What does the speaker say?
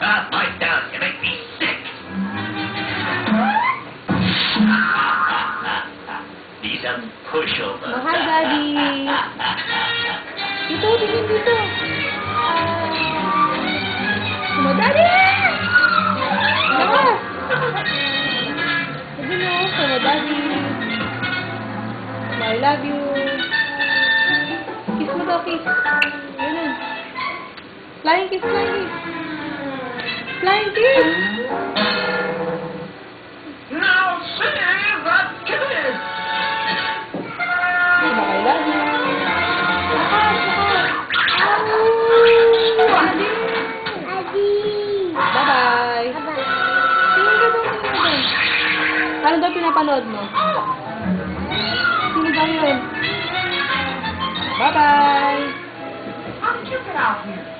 Pipe down. You make me sick. He's a pushover. Mahal, Daddy. Dito, tingin dito. Ano, Daddy? Ano? Sabi mo, ano, Daddy? I love you. Kiss mo daw, kiss. Ganun. Flying kiss, flying kiss. Flying kiss. Now see that kiss. I love you. Bye-bye. Tingin ka doon, tingin ka doon. Ano daw pinapanood mo? Sino daw yun? Bye-bye. How did you get out here?